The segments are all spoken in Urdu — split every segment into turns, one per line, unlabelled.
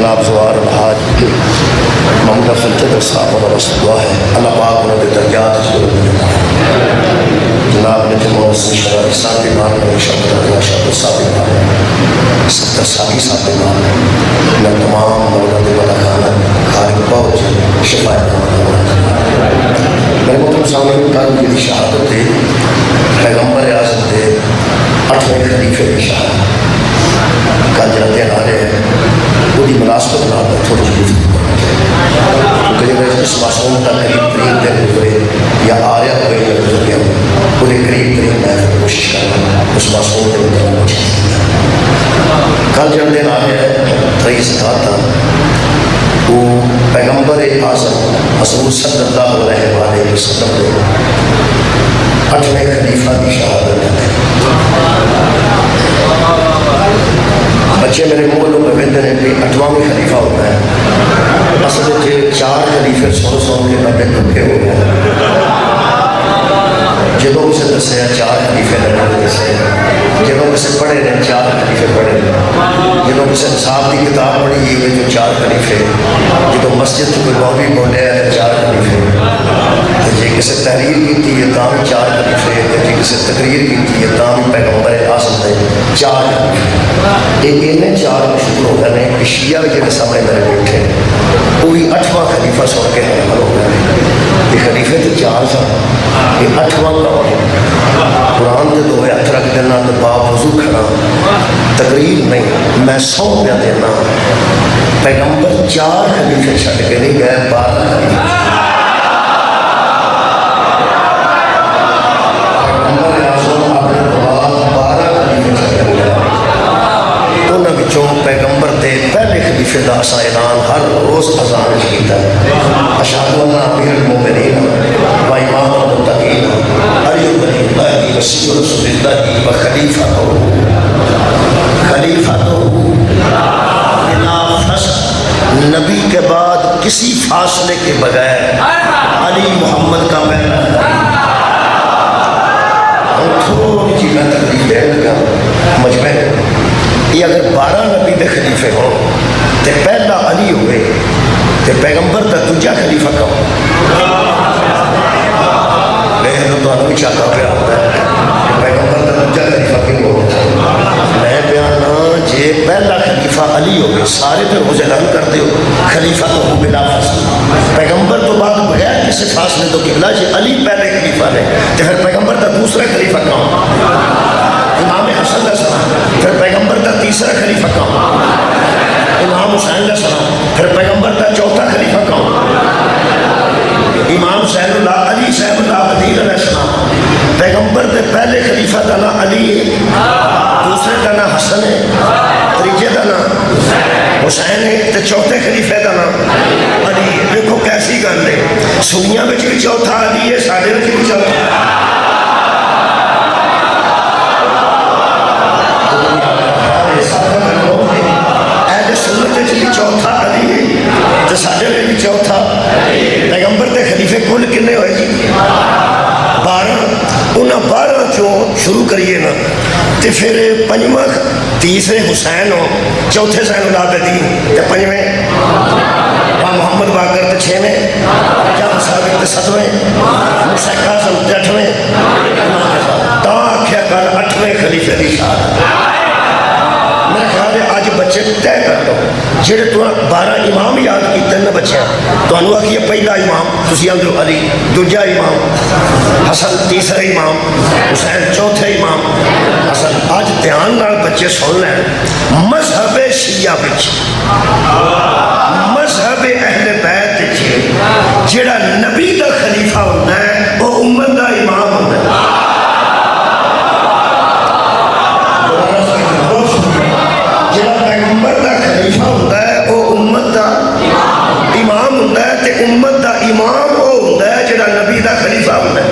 جناب زوار الحاج محمد افضل چتر صاحب اور بس دعا ہے اللہ پاک انہوں کے درجات جناب نے محسن شرح صاحب مان شبد اللہ شبد صاحب مان ستر سالی صاحب مان میں تمام مولد مدخانہ خارق پہنچ شفایت میرے محترم سامنے کل میری شہادت ہے پیغمبر اعظم دے 8ویں خلیفے کی شہادت کل جڑا دن آ رہے ہیں وہ مناسبت نہ تھوڑی جی کیونکہ جب اس معصوم کا قریب ترین دن ہوئے یا آ رہا ہوئے یا گزر گیا وہ قریب ترین میں کوشش کرنا اس معصوم کے اندر مجھے کل جڑا دن آ رہے ہیں 23 تھا وہ پیغمبر اعظم حضور صلی اللہ علیہ وسلم نے 8ویں خلیفہ کی شہادت ہے۔ بچے میرے منہ لوگ کہتے ہیں کہ 8واں خلیفہ ہوتا ہے، اصل کے 4 خلیفے سن کے نبے دکھے ہو گئے۔ جدوں اسے دسے 4 خلیفے لگے دسے، جدوں اسے پڑھے نے 4 خلیفے پڑھے، جدوں اسے نصاب کی کتاب پڑھی یہ جو 4 خلیفے، جدوں مسجد کوئی مولوی بولے 4 خلیفے، جی کسی تحریر کی ہے تاں 4 خلیفے، جی کسی تقریر کی ہے تاں پیغمبر اعظم نے 4 خلیفے۔ انہیں 4 مشہور ہو گئے ہیں کہ شیعہ جڑے سامنے میرے بیٹھے وہ بھی 8واں خلیفہ سن کے حیران ہو گئے کہ خلیفے تو 4 سن، یہ 8واں کون ہے؟ قرآن کے 2 ہاتھ رکھ دینا تو باپ وضو کھڑا، تقریر نہیں، میں 100 پہ دینا پیغمبر 4 خلیفے چھڈ کے نہیں گئے، 12 خلیفے پیغمبر دے پہلے خلیفے دا اسا اعلان ہر روز اذان کیتا ہے، اشہد ان امیر المومنین و امام المتقین علی بن اللہ وسیع رسول اللہ و خلیفۃ بلا فصل، نبی کے بعد کسی فاصلے کے بغیر علی محمد کا پہلا تھوڑی سی میں تکلیف دے لگا مجمع یہ اگر 12 نبی دے خلیفے ہو تو پہلا علی ہوئے تو پیغمبر دا دوجا خلیفہ کون؟ لیکن تو انہوں بھی چاہتا پیا ہوتا ہے کہ پیغمبر دا دوجا خلیفہ کیوں ہو؟ میں بیانا جے پہلا خلیفہ علی ہوئے سارے پہ روز اعلان کر دے ہو خلیفہ تو ہو بلا فاصلہ، پیغمبر تو بعد بغیر کسی فاصلے تو قبلہ جی علی پہلے خلیفہ نے تو پھر پیغمبر دا دوسرا خلیفہ کون؟ امام حسن علیہ السلام، پھر پیغمبر دا تیسرا خلیفہ کون؟ امام حسین علیہ السلام، پھر پیغمبر دا چوتھا خلیفہ کون؟ امام حسین اللہ علی صاحب اللہ عدیل علیہ السلام، پیغمبر دے پہلے خلیفہ دا نا علی ہے، دوسرے دا نا حسن ہے، تیجے دا نا حسین ہے، تے چوتھے خلیفہ دا نا علی ہے۔ دیکھو کیسی گل ہے، سنیاں وچ بھی چوتھا علی ہے، ساڈے وچ بھی چوتھا چوتھا علی ہے تو ساڈے لئے بھی چوتھا پیغمبر دے خلیفے کل کنے ہوئے جی 12، انہاں 12 چوں شروع کریے نا تو پھر 5واں تیسرے حسین ہو، چوتھے زین العابدین تے 5ویں محمد باقر تے 6ویں جعفر صادق تے 7ویں موسیٰ کاظم تے 8ویں تاں آکھیا کل 8ویں خلیفے دی شہادت۔ میرا خیال ہے آج بچے طے کر لو جڑے تو 12 امام یاد کیتے نا بچے تو انہوں آکھئے پہلا امام تسی اندرو علی، دوجا امام حسن، تیسرا امام حسین، چوتھے امام حسن۔ آج دھیان نال بچے سن لیں مذہب شیعہ وچ مذہب اہل بیت وچ جڑا نبی دا خلیفہ ہوتا ہے وہ امت دا امام ہوتا ہے۔ پیغمبر دا خلیفہ ہوتا ہے وہ امت دا امام ہوتا ہے تے امت دا امام وہ ہوتا ہے جڑا نبی دا خلیفہ ہوتا ہے۔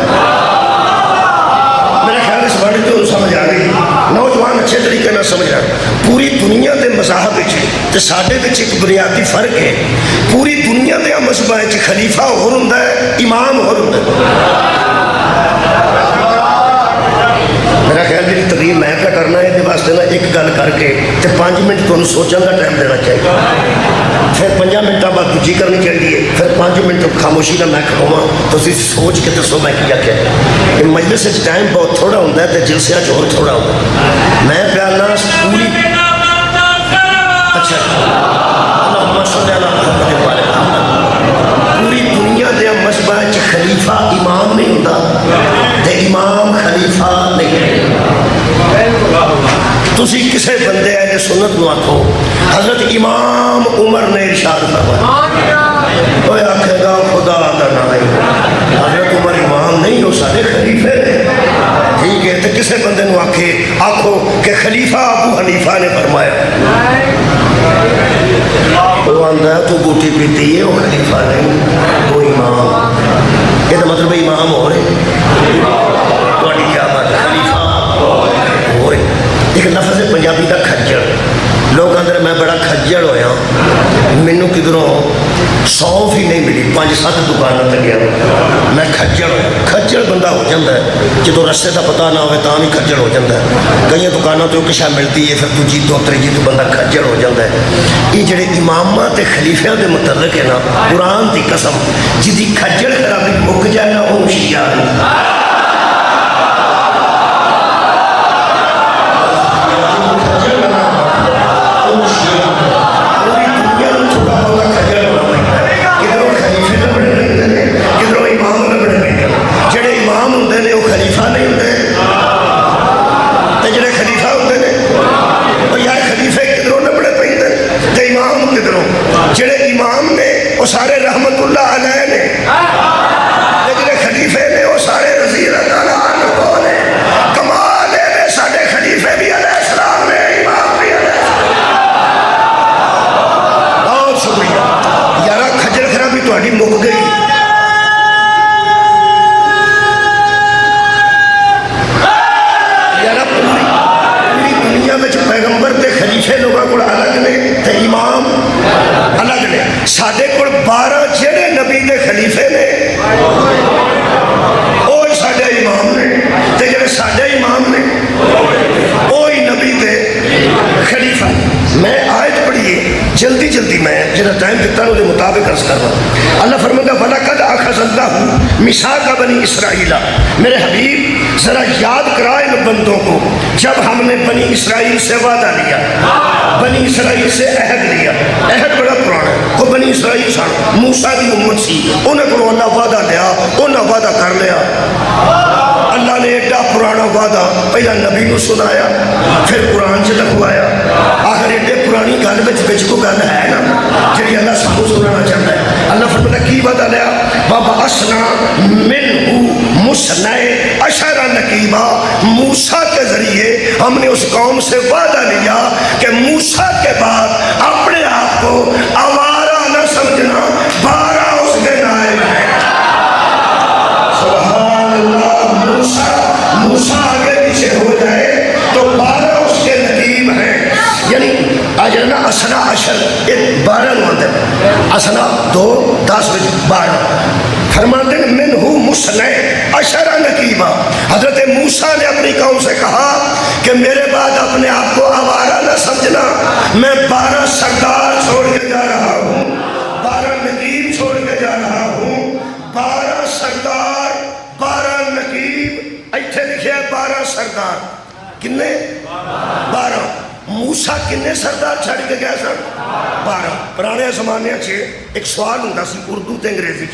میرے خیال اس بڑی تو سمجھ آ گئی، نوجوان اچھے طریقے نہ سمجھ رہا پوری دنیا دے مذاہب تے ساڈے وچ ایک بنیادی فرق ہے، پوری دنیا دے مذہباں وچ خلیفہ ہور ہوندا ہے، امام ہور ہوندا ہے۔ میرا خیال جی تقریر میں کیا کرنا ہے واسطے نا ایک گل کر کے 5 منٹ تمہیں سوچنے کا ٹائم دینا چاہیے۔ پھر 5 منٹਾਂ بعد دوجی کرنی چاہیے, پھر 5 منٹ خاموشی کا میں کھڑوا تو سوچ کے دسو میں کیا کہہ. کہ مجلس ٹائم بہت تھوڑا ہوتا ہے تو جلسے اور تھوڑا ہوتا ہے. میں پیانا پوری اچھا پوری دنیا دے مذہباں خلیفہ امام نہیں ہوتا تے امام خلیفہ نہیں. تسی کسے بندے اہل سنت نو آکھو حضرت امام عمر نے ارشاد فرمایا, کوئی آکھے گا خدا دا نام, حضرت عمر امام نہیں ہو سارے خلیفے نے. ٹھیک ہے, تو کسے بندے نو آکھو کہ خلیفہ ابو حنیفہ نے فرمایا, وہ آندہ ہے تو بوٹی پیتی ہے, وہ خلیفہ نہیں وہ امام. یہ تو مطلب امام ہو رہے تھوڑی کیا بات ہے, خلیفہ ہو رہے. ایک لفظ ہے پنجابی کا کھجڑ. لوگ اندر میں بڑا کھجڑ ہویا, مینوں کدھروں سونف ہی نہیں ملی, 5-7 دکانوں تے گیا میں کھجڑ ہویا. کھجڑ بندہ ہو جاتا ہے جدو رستے کا پتہ نہ ہوئے تاں بھی کھجڑ ہو جاتا ہے. کئی دکانوں تو کچھ ملتی ہے, پھر دوجی تو تیجی تو بندہ کھجڑ ہو جاتا ہے. یہ جڑے اماماں تے خلیفیاں دے متعلق ہے نا, قرآن دی قسم جدی کھجڑ خرابی مک جائے نا وہ شیعہ ہے. جڑے امام نے وہ سارے رحمت اللہ علیہ نے, جڑے خلیفے نے وہ سارے رضی اللہ تعالیٰ عنہ نے. کمال ہے سارے خلیفے بھی علیہ السلام نے, امام بھی علیہ السلام. بہت شکریہ یارا, کھجر خرابی تہاڈی مک گئی. یارا پوری دنیا میں پیغمبر تے خلیفے لوگوں کو الگ نے تے امام الگ نے. ساڈے کول 12 جڑے نبی دے خلیفے نے وہی ساڈے امام نے, تے جڑے ساڈے امام نے وہی نبی دے خلیفہ. میں آیت پڑھیے جلدی جلدی, میں جڑا ٹائم دیتا ہوں اس مطابق عرض کر رہا ہوں. اللہ فرماتا وَلَقَدْ أَخَذَ اللَّهُ مِيثَاقَ بَنِي إِسْرَائِيلَ. میرے حبیب ذرا یاد کرا ان بندوں کو جب ہم نے بنی اسرائیل سے وعدہ لیا, بنی اسرائیل سے عہد لیا. عہد بڑا پرانا ہے, وہ بنی اسرائیل سن, موسیٰ کی امت سی, انہیں کو اللہ وعدہ لیا, انہیں وعدہ کر لیا. اللہ نے ایڈا پرانا وعدہ پہلا نبی کو سنایا, پھر قرآن سے لکھوایا. آخر ایڈے پرانی گل بچ کو گل ہے نا جی اللہ سانو سنانا چاہتا ہے. اللہ فرماتا کی وعدہ لیا, وَبَعَثْنَا مِنْهُ مُثْنَيْ عَشَرَ نَقِيبًا. موسیٰ کے ذریعے ہم نے اس قوم سے وعدہ لیا کہ موسیٰ کے بعد اپنے آپ کو آوارہ نہ سمجھنا, 12 اس کے نائب ہیں. سبحان اللہ. موسیٰ آگے پیچھے ہو جائے تو 12 اس کے نقیب ہیں. یعنی آج نا اسنا عشر 12 نو آتے ہیں, اسنا 2 10 12. فرماتے ہیں منہو مسنع عشر نقیبہ. حضرت موسیٰ نے اپنی قوم سے کہا کہ میرے بعد اپنے آپ کو آوارہ نہ سمجھنا, میں 12 سردار چھوڑ کے جا رہا ہوں, 12 نقیب چھوڑ کے جا رہا ہوں. 12 سردار 12 نقیب, ایتھے لکھے 12 سردار. کنے 12. موسیٰ کنے سردار چھڑ کے گئے سن 12. پرانے زمانے سے ایک سوال ہوتا سی اردو تے انگریزی,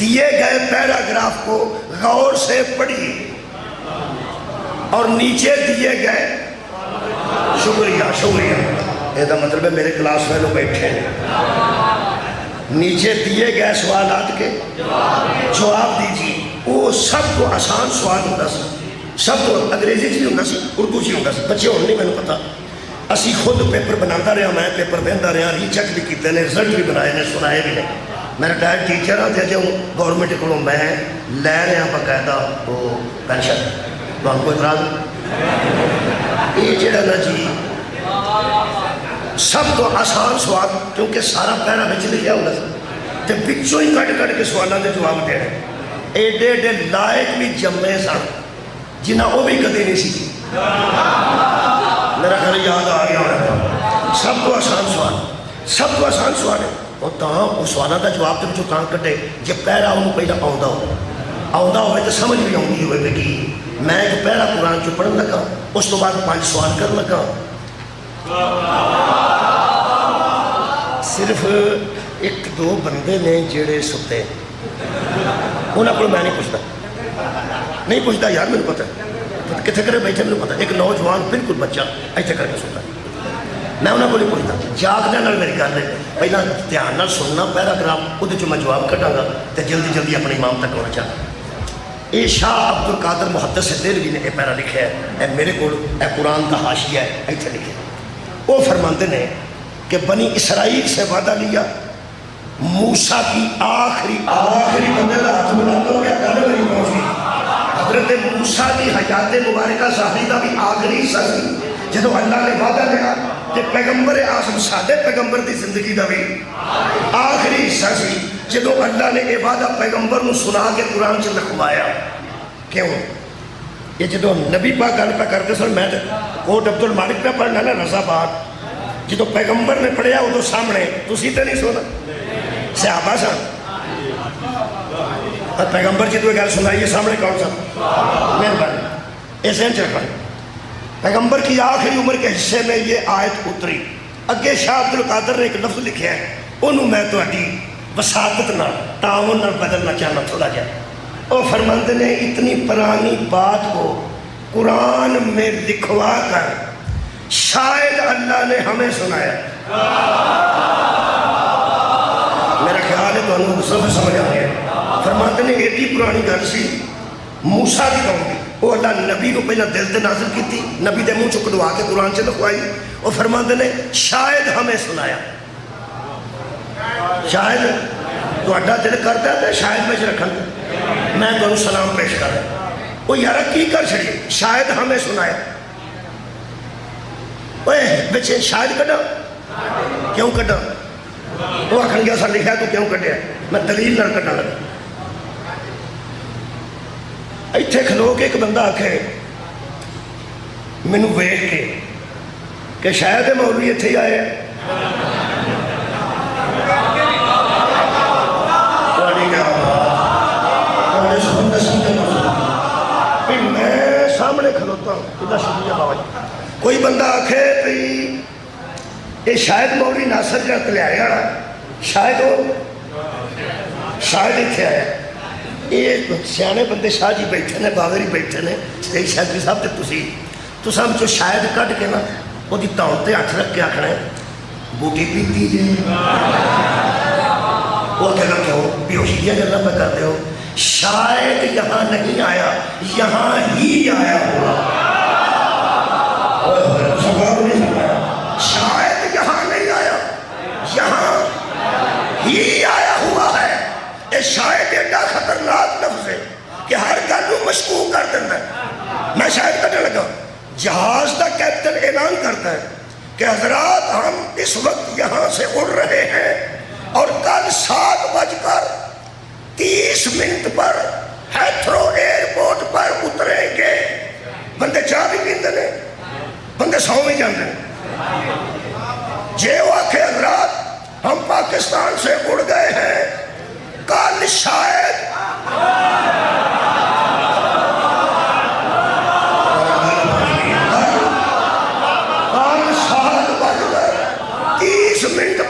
دیے گئے پیراگراف کو غور سے پڑھیے اور نیچے دیے گئے. شکریہ شکریہ. یہ دا مطلب ہے میرے کلاس میں لوگ بیٹھے ہیں, نیچے دیے گئے سوالات کے جواب دیجیے. وہ سب کو آسان سوال ہوتا سی, سب کو انگریزی چ بھی ہوتا سی, اردو چ ہوتا سی. بچے ہوں نہیں مجھے پتا, اسی خود پیپر بناتا رہا, میں پیپر دینا رہا, ری چیک بھی کیتے ہیں, رزلٹ بھی بنائے نے, سنائے بھی نہیں. میں ریٹائرڈ ٹیچر ہوں, تے جو گورنمنٹ کو میں لے رہا باقاعدہ وہ پینشن. تو ہم کو اعتراض یہ جڑا نا جی سب تو آسان سوال, کیونکہ سارا پیرا بچ لکھا ہوتا سی, تے بچوں ہی کٹ کٹ کے سوالوں کے جواب دے رہے. ایڈے ایڈے لائق بھی جمے سن جنہ وہ بھی کدی نہیں سی. میرا گھر یاد آ گیا ہونا. سب کو آسان سوال, سب تو آسان سوال ہے اور وہ سوالوں کا جواب تو تاں کٹے جب پہلا انہوں پہلا آؤں ہوئے تو سمجھ بھی آؤں ہوئے کہ میں ایک پہلا قرآن چو پڑھن لگا اس تو بعد 5 سوال کر لگا صرف 1-2 بندے نے جڑے ستے انہوں کو میں نہیں پوچھتا یار میں پتہ ہے کتنے کرے بیٹھے میں پتہ ایک نوجوان بالکل بچہ ایسے کر کے ستا میں انہوں کو نہیں پوچھتا جاگنے میری گل ہے پہلا دھیان نال سننا پیراگراف وہ میں جواب کٹاں گا تو جلدی جلدی اپنے امام تک ہونا چاہتا یہ شاہ عبد القادر محدث دہلوی نے یہ پیرا لکھا ہے میرے کو قرآن کا حاشیہ ہے ایتھے لکھے وہ فرماتے ہیں کہ بنی اسرائیل سے وعدہ لیا موسیٰ کی آخری بندے کا ہاتھ ملا دو کیا گل میری پہنچی حضرت موسیٰ کی حیات مبارکہ ظاہری کا بھی آخری حصہ سی جدو اللہ نے وعدہ لیا کہ پیغمبر اعظم سادے پیغمبر دی زندگی کا بھی آخری حصہ سی جدو اللہ نے یہ وعدہ پیغمبر نو سنا کے قرآن سے لکھوایا کیوں یہ جدو نبی پاک گل پہ کرتے سن میں کوٹ عبد المالک پہ پڑھنا نا رضا باد جدو پیغمبر نے پڑھیا وہ تو سامنے تسی تے نہیں سونا صحابہ سن اور پیغمبر جدو گل سنائیے سامنے کون سا مہربانی اس ذہن چ رکھنا پیغمبر کی آخری عمر کے حصے میں یہ آیت اتری اگے شاہ عبد القادر نے ایک لفظ لکھا ہے انہوں میں تہاڈی وساطت نہ تعاون نہ بدلنا چاہنا تھوڑا جا اور فرماندے نے اتنی پرانی بات کو قرآن میں لکھوا کر شاید اللہ نے ہمیں سنایا میرا خیال ہے تو انہوں سب سمجھ آ گیا فرماندے نے ایڈی پرانی گل سی موسیٰ کی قوم کی وہ اللہ نبی کو پہلے دل تے نازل کی تھی نبی دے منہ چکڑوا کے قرآن سے لکھوائی اور فرماندے نے شاید ہمیں سنایا شاید تو اڈا دل کرتا ہے شاید میں رکھن میں تو سلام پیش کر رہا وہ یارہ کی کر چھڑی شاید ہمیں سنایا اوے بچے شاید کٹا کیوں کٹا وہ آکھن گیا سا لکھا تو کیوں کٹیا میں دلیل نہ کٹا لگا ایتھے کھلو کے ایک بندہ آکھے مینوں ویکھ کے کہ شاید مولوی ایتھے ہی آئے میں سامنے کھلوتا ہوں ادھا شکریہ بابا جی کوئی بندہ آکھے بھئی یہ شاید مولوی ناصر جا تلیارے آڑا شاید ایتھے آیا یہ سیانے بندے شاہ جی بیٹھے نے باوری بیٹھے نے یہی شاید جی صاحب تے تُسی ہم جو شاید کٹ کے نا وہ دی تاؤں تے ہاتھ رکھ کے آکھنا ہے بوٹی پیتی جی وہ کہنا کیوں بیوشیاں جلنا پہ کرتے ہو شاید یہاں نہیں آیا یہاں ہی آیا ہوا شاید یہاں نہیں آیا یہاں ہی آیا ہوا ہے یہ شاید ایڈا خطرناک لفظ ہے کہ ہر گل مشکوک کر دینا ہے میں شاید کہنے لگا جہاز کا کیپٹن اعلان کرتا ہے کہ حضرات ہم اس وقت یہاں سے اڑ رہے ہیں اور کل 7:30 پر ہیتھرو ایئرپورٹ پر اتریں گے بندے چاہ بھی پیندے نے بندے سو بھی جاندے جے وہ آکھے حضرات ہم پاکستان سے اڑ گئے ہیں کل شاید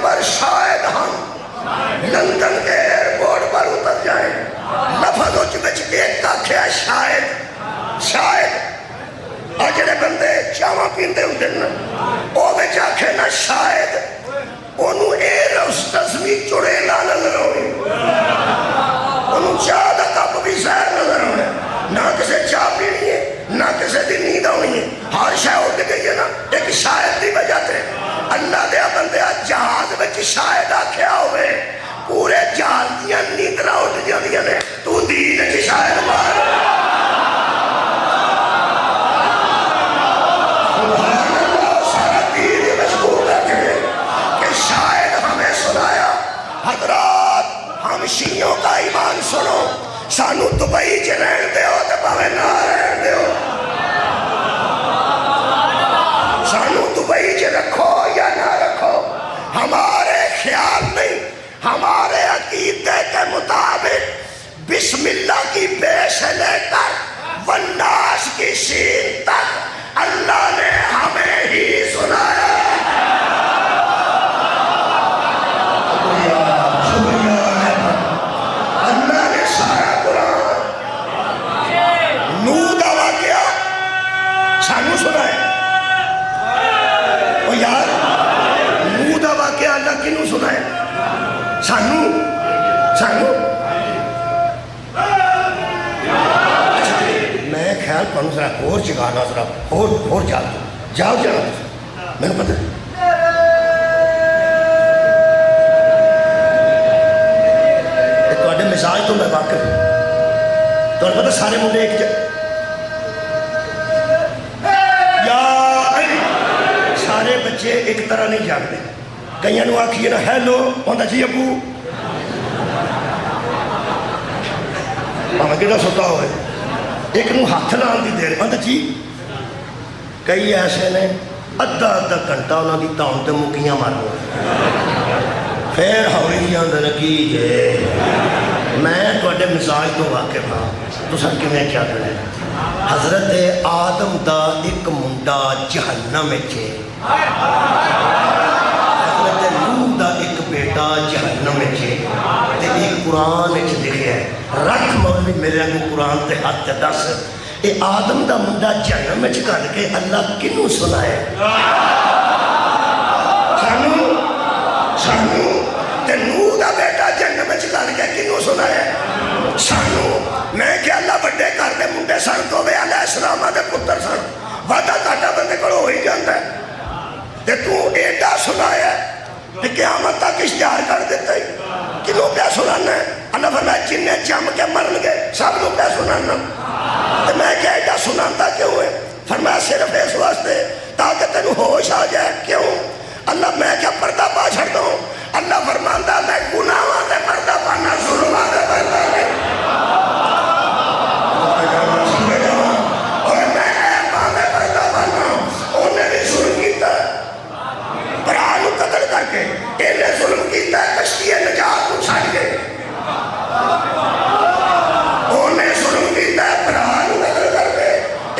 پر شاید ہم لندن کے ایئرپورٹ پر اتر جائیں لفظ ہو چکے ایک آکھیا شاید آجڑے بندے چاواں پیندے ہوں دن او بچ آکھے نا شاید انہوں ایر اس تزمی چڑے لا نظر ہوئی انہوں چاہ دا کپ بھی زہر نظر ہونے نہ کسے چاہ پینی ہے نہ کسے دی نیند ہونی ہے ہر شاہ اٹھ گئی ہے نا ایک شاید دی وجہ تے اللہ دیا بندے جہاز بچ شاید آکھیا ہوئے پورے جہاز دیا نیندرہ اٹھ جاندیا نے تو دین کی شاید مار سبحان اللہ سارا دین مشکور رکھے کہ شاید ہمیں سنایا حضرات ہم شیعوں کا ایمان سنو سانو دبئی چے رہن دے ہو تو پاوے نہ رہن دے ہو سانو دبئی چے رکھو یا نہ رکھو ہمارے خیال نہیں، ہمارے عقیدے کے مطابق بسم اللہ کی بے سے لے کر والناس کی سین تک اللہ نے ہمیں ہی سنایا۔ اللہ نے سارا قرآن نوح دا واقعہ سانو سنائے۔ او یار نوح دا واقعہ اللہ کنوں سنائے؟ سانو میں خیال پانوں ذرا اور جگانا، ذرا اور جاؤ میں نے پتہ مزاج تو میں واقف تو پتہ سارے منڈے ایک یا سارے بچے ایک طرح نہیں جانتے، کئیاں نو آکھیے نا ہیلو ہوندا جی ابو میں کہنا ستا ہوئے، ایک نو ہاتھ لان دی دیر ہوندا جی، کئی ایسے نے ادھا گھنٹہ انہوں دی تاؤں تے مکیاں مارو پھر ہوئی اندر کی جے میں توڑے مزاج تو واقف ہاں تو سر کیوں کیا کریں؟ حضرت آدم دا ایک منڈا جہنم میں چھے، حضرت نوح دا ایک بیٹا جہنم میں چھے، تے ایک قرآن میں چھے لکھے ہے رکھ مولوی میرے کو قرآن تے ہاتھ تے دس اے آدم دا منڈا جہنم میں چھے کے اللہ کنوں سنائے؟ سانو تے نوح دا بیٹا جہنم میں چھے کے کنوں سنائے؟ سانو میں کہ اللہ بڑے کر دے منڈے سن تو وے علیہ السلام دے پتر سن وعدہ کاٹا بندے کو ہوئی جاندہ ہے تے تو ایڈا سنایا ہے تے قیامت تک اشتہار کر دیتا ہے کنوں پہ سنانا ہے؟ اللہ فرمایا جنہیں جم کے مرن گئے سب لوگ پہ سنانا تے میں کہ ایڈا سناتا کیوں ہے؟ فرمایا صرف اس واسطے تاکہ تینوں ہوش آ جائے۔ کیوں؟ اللہ میں کیا پردہ پا چھڑ دوں؟ اللہ فرماندہ میں گناہاں دے پردہ پانا ظلمہ دے پردہ دے اور میں ایمان دے پردہ پانا انہیں بھی ظلم کیتا ہے برانو قتل کر کے انہیں ظلم کیتا ہے کشتی نجات کو چھاڑ کے انہیں ظلم کیتا ہے برانو قتل کر کے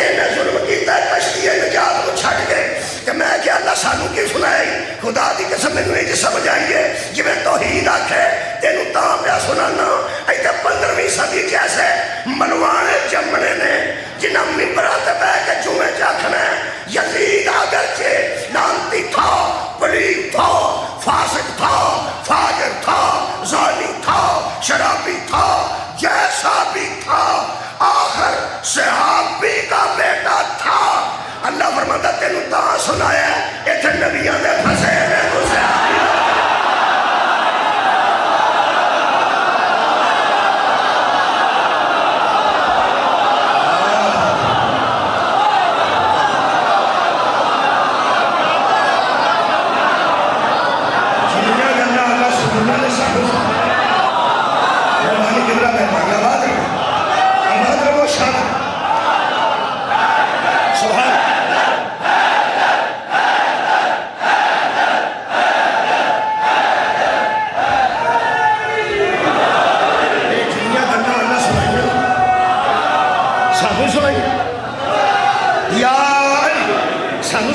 انہیں ظلم کیتا ہے کشتی نجات کو چھاڑ کے کہ میں کہ اللہ سانو کی سنائی خدا دی قسم میں نہیں سمجھ آئیے جی میں توحید آکھے تینو تاں پہ سنانا ایتے 15ویں صدی جیسے منوانے جمنے نے جنہاں ممبرات بے کے جمعے جاکھنے یزید اگرچہ لانتی تھا پلید تھا فاسق تھا فاجر تھا ظالم تھا شرابی تھا جیسا بھی تھا آخر صحابی کا بیٹا تھا۔ اللہ فرماتا تینوں تاں سنایا ایتھے نبیاں دے پھسے نے گزے جنیاں گننا اللہ سننا نے سانو مہربانی کبرا مہربانی آباد رہو شان سبحان سانو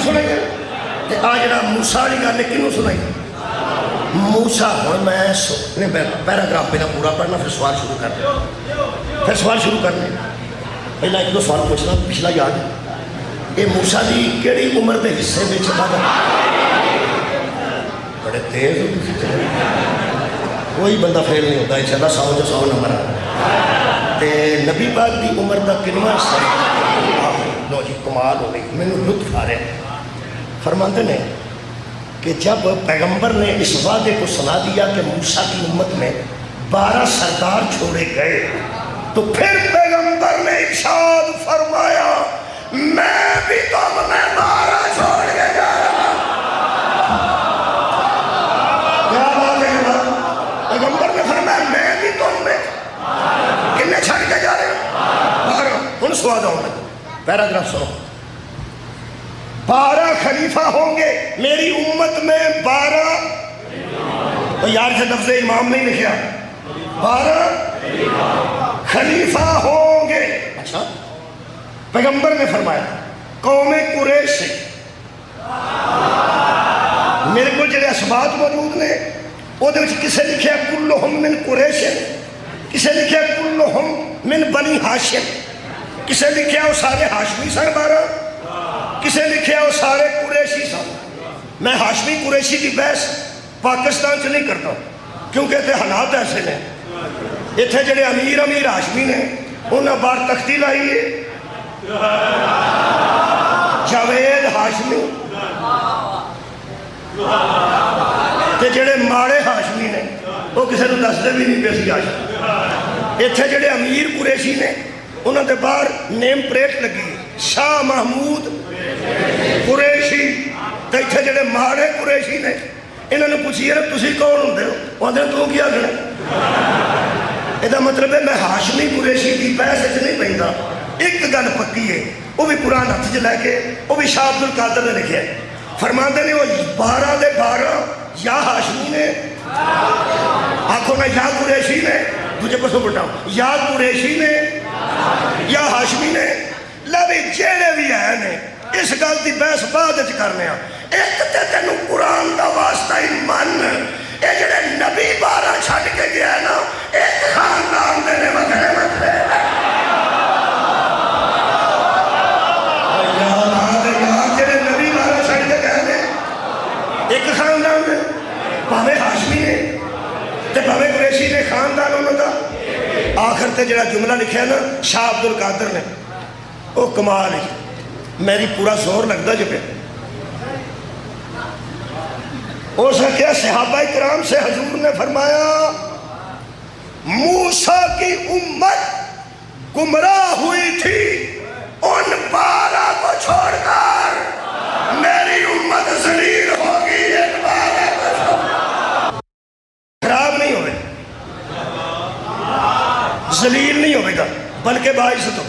سنائی ہے آج جڑا موسیٰ علی گا نے کنوں سنائی؟ موسیٰ ہوں میں پیراگراف پہلا پورا پڑھنا پھر سوال شروع کرنے پہلا ایک دو سوال پوچھنا پچھلا یاد ہے یہ موسیٰ دی کیڑی عمر دے حصے میں چلا گا بڑے تیز ہو تھی چلے کوئی بندہ فیل نہیں ہوتا انشاءاللہ 100 جو 100 نمبر ہے تے نبی پاک دی عمر دا کنواں حصہ لو جی کمال ہو گئی میں نے لطف آ رہے فرماتے نے کہ جب پیغمبر نے اس وعدے کو سنا دیا کہ موسیٰ کی امت میں 12 سردار چھوڑے گئے تو پھر پیغمبر نے ارشاد فرمایا میں بھی تم میں 12 چھوڑ کے جا رہا کیا بات ہے پیغمبر نے فرمایا میں بھی تم میں کنے چھڑ کے جا رہے ہیں ان سواد ہوں گے پیراگراف سنو 12 خلیفہ ہوں گے میری امت میں 12 اور یار سے لفظ امام نہیں لکھا، 12 خلیفہ ہوں گے۔ اچھا پیغمبر نے فرمایا قوم قریش سے، میرے کو جڑے اسبات موجود نے وہ کسے لکھے کلہم من قریش، کسے لکھے کلہم من بنی ہاشم، کسے لکھے وہ سارے ہاشمی سن 12، کسے لکھے وہ سارے قریشی سن۔ میں ہاشمی قریشی کی بحث پاکستان سے نہیں کرتا کیونکہ اتنے حالات ایسے نے، اتنے جڑے امیر ہاشمی نے انہیں بار تختی لائی ہے، جاوید ہاشمی تے جڑے ماڑے ہاشمی نے وہ کسی نے دستے بھی نہیں پے سی ہاشمی۔ اتنے جڑے امیر قریشی نے انہوں نے باہر نیم پلیٹ لگی شاہ محمود قریشی، تے اتنے جڑے ماڑے قریشی نے انہوں نے پوچھی یار تسی کون ہوندے ہو؟ وہ آندے تو کیا کرنا؟ یہ مطلب ہے میں ہاشمی قریشی کی بحث نہیں پہنتا۔ ایک گل پکی ہے وہ بھی قرآن ہاتھ چ لے کے وہ بھی شاہ عبد القادر نے لکھے فرماندے نے وہ 12 دے 12 یا ہاشمی نے، آنکھوں میں یا قریشی نے، تجھے پسو بٹاؤ یا قریشی نے یا ہاشمی نے، لبی جیڑے بھی ہے نے اس گل دی بحث بعد وچ کرنے ہاں۔ ایک تے تینوں قرآن دا واسطہ ہی من، اے جڑے نبی 12 چھڈ کے گیا ہے نا ایک خاندان دے نے وکھرے وکھرے جڑے نبی 12 چھڈ کے گئے نے ایک خاندان نے، بھاوے ہاشمی نے تے بھاوے قریشی نے، خاندان انہوں دا۔ آخر تے جڑا جملہ لکھا ہے نا شاہ عبد القادر نے وہ کمال ہے، میری پورا زور لگتا جو پہ ہو سکیا صحابہ کرام سے حضور نے فرمایا موسیٰ کی امت گمراہ ہوئی تھی ان 12 کو چھوڑ کر، میری امت ذلیل ہوگی ان 12 کو چھوڑ کر۔ خراب نہیں ہوئے، ذلیل نہیں ہوئے گا بلکہ باعزت ہو۔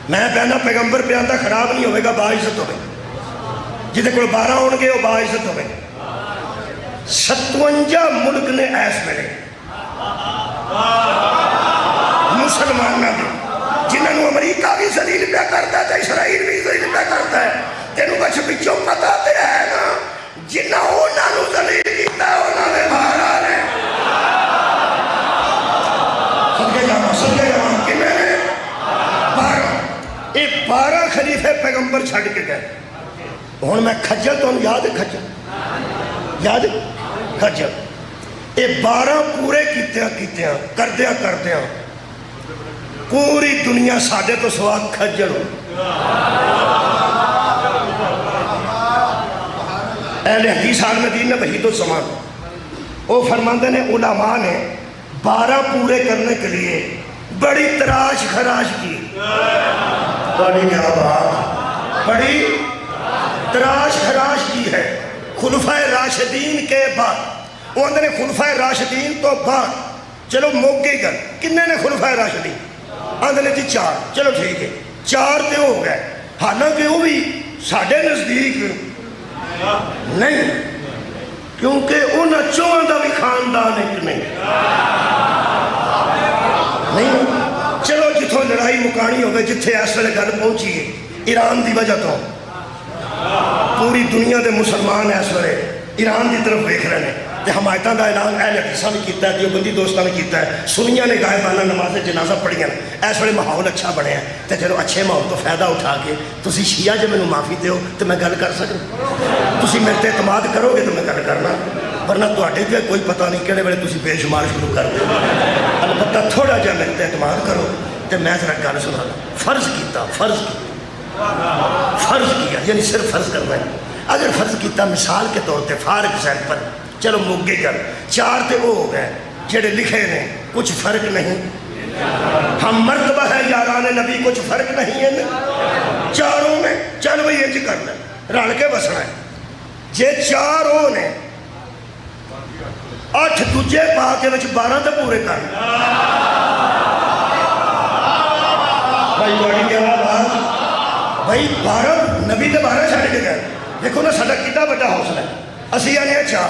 میں کہنا پیغمبر پہ آتا خراب نہیں ہوئے گا، باعزت ہوئے جیدے کوئی 12 ہون گے وہ باعزت ہوئے۔ 57 ملک نے ایس ملے مسلمانہ دے جنہوں نے امریکہ بھی ذلیل پہ کرتا ہے اسرائیل بھی ذلیل پہ کرتا ہے، تینوں بچ بچوں پتا تے ہے نا جنہوں نے ذلیل کیتا ہے انہوں نے 12 نے صدقے جانا کہ میں نے 12 خلیفے پیغمبر چھڑ کے گئے۔ ہون میں کھجل تو یاد ہے، کھجل یاد ہے کھجل، یہ 12 پورے کیتیاں کردیاں پوری دنیا سادے تو سوا کھجل ہو۔ اہل حدیث عالم دین نے وحید الزمان وہ فرماندے نے علماء نے 12 پورے کرنے کے لیے بڑی تراش خراش کی، بڑی کیا بات، بڑی تراش خراش کی ہے۔ خلفائے راشدین کے بعد وہ اندر خلفائے راشدین تو بعد چلو موقع گل کنے نے خلفائے راشدین اندر جی 4، چلو ٹھیک ہے 4 تے ہو گئے، حالانکہ وہ بھی ساڑھے نزدیک نہیں کیونکہ انہاں 4 دا بھی خاندان ایک نہیں، چلو جتوں لڑائی مکانی ہوئے جتھے اس ویلے گل پہنچی ہے ایران دی وجہ تو پوری دنیا دے مسلمان اس ویلے ایران دی طرف دیکھ رہے ہیں تے حمایتاں دا اعلان اہل حدیثاں نے کیتا ہے، دیوبندی دوستاں نے کیتا ہے، سنیاں نے غائبانہ نماز جنازہ پڑھیاں، اس ویلے ماحول اچھا بنے ہیں تے چلو اچھے ماحول تو فائدہ اٹھا کے تسی شیعہ جے مینوں معافی دیو تے میں گل کر سکوں، تسی میرے تے اعتماد کرو گے تو میں گل کرنا، ورنہ تواڈے تے کوئی پتہ نہیں کہڑے ویلے تسی بے شمار شروع کر دو۔ البتہ تھوڑا جہا میرے تے اعتماد کرو تے میں ذرا گل سنا فرض کیا یعنی صرف فرض کرنا ہے۔ اگر فرض کیتا مثال کے طور پہ فار ایگزامپل چلو موگے گل 4 تے وہ ہو گئے جڑے لکھے نے کچھ فرق نہیں، ہم مرتبہ ہے یاران نبی کچھ فرق نہیں ہے 4 میں، چل بھئی یہ کر لیں رل کے بسنا ہے جے 4 ہو نے 8 دوجے پا کے 12 تے پورے کر لیں۔ بھائی بڑی کیا بات، بھائی 12 نبی تے 12 چھڑ کے گئے، دیکھو نا ساڈا کتنا بڑا حوصلہ ہے، اسی آنے 4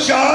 4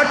8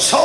100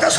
10